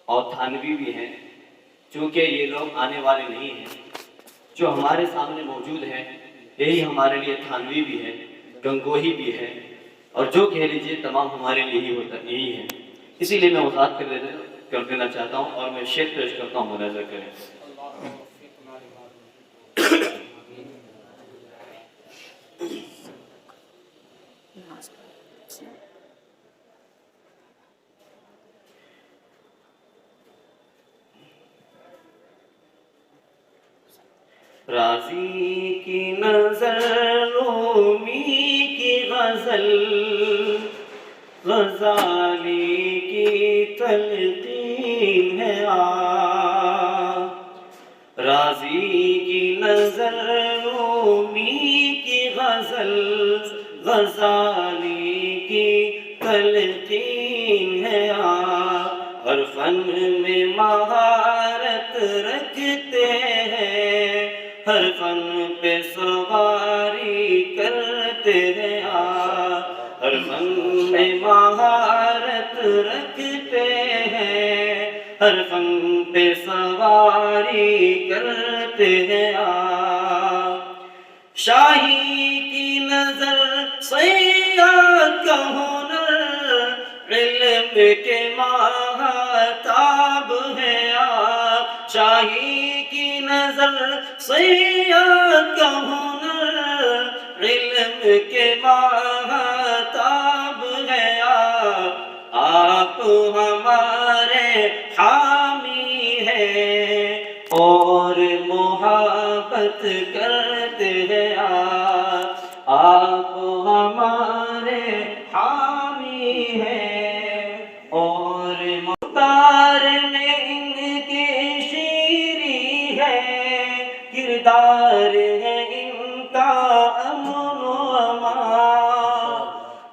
اور تھانوی بھی ہیں، چونکہ یہ لوگ آنے والے نہیں ہیں، جو ہمارے سامنے موجود ہیں یہی ہمارے لیے تھانوی بھی ہے، گنگوہی بھی ہے، اور جو کہہ لیجیے تمام ہمارے لیے یہی ہے۔ اسی لیے میں وضاحت کر دینا چاہتا ہوں اور میں شعر پیش کرتا ہوں، ملاحظہ کریں۔ راضی کی نظر رومی کی غزل، غزالی کی تلقین ہے راضی کی نظر رومی کی غزل، غزالی کی تلقین ہے ہر فن میں مہارت رکھتے ہیں، ہر فن پہ سواری کرتے ہیں ہر فن میں مہارت رکھتے ہیں، ہر فن پہ سواری کرتے ہیں شاہی کی نظر صیاد کا ہنر، علم کے ماہتاب ہے شاہی کی نظر صیاد کا ہنر، علم کے ماہتاب ہے آپ ہمارے حامی ہیں اور محبت کرتے ہیں آپ ہمارے حامی ہیں اور مختار میں ان کی شیری ہے، کردار ہے ان کا امن و امان،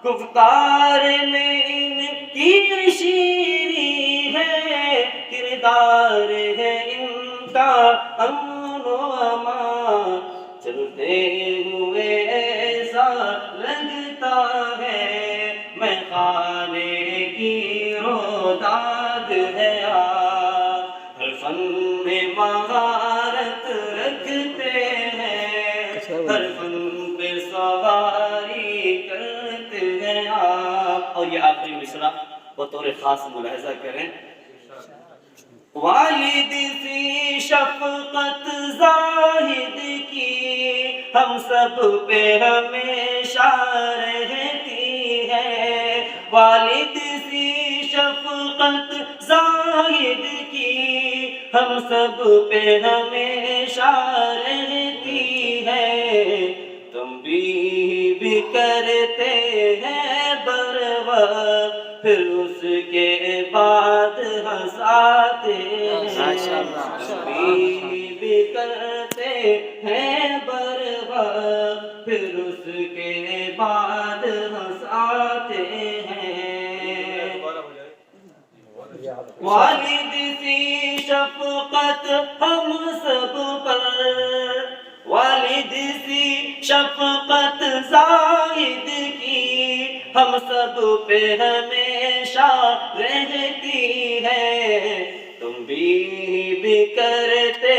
گفتار میں ان کی شیری ہے، کردار ہے ان کا امن و امان، چلتے ہوئے ایسا لگتا ہے میں خانے کی روداد ہے ہر فن میں مہارت رکھتے ہیں، ہر فن پہ سواری کرتے ہیں اور یہ آخری مصرع بطور خاص ملاحظہ کریں۔ والد سی شفقت زاہد کی ہم سب پہ ہمیشہ رہتی ہے، والد سی شفقت زاہد کی ہم سب پہ ہمیشہ رہتی ہے، بھی کرتے ہیں بر وقت پھر اس کے بعد ہنساتے ہیں، بھی کرتے ہیں بر وقت پھر اس کے بعد ہنساتے ہیں، والد سی شفقت ہم سب پر، والد سی شفقت زاہد کی ہم سب پہ ہمیشہ رہتی ہے، تم بھی کرتے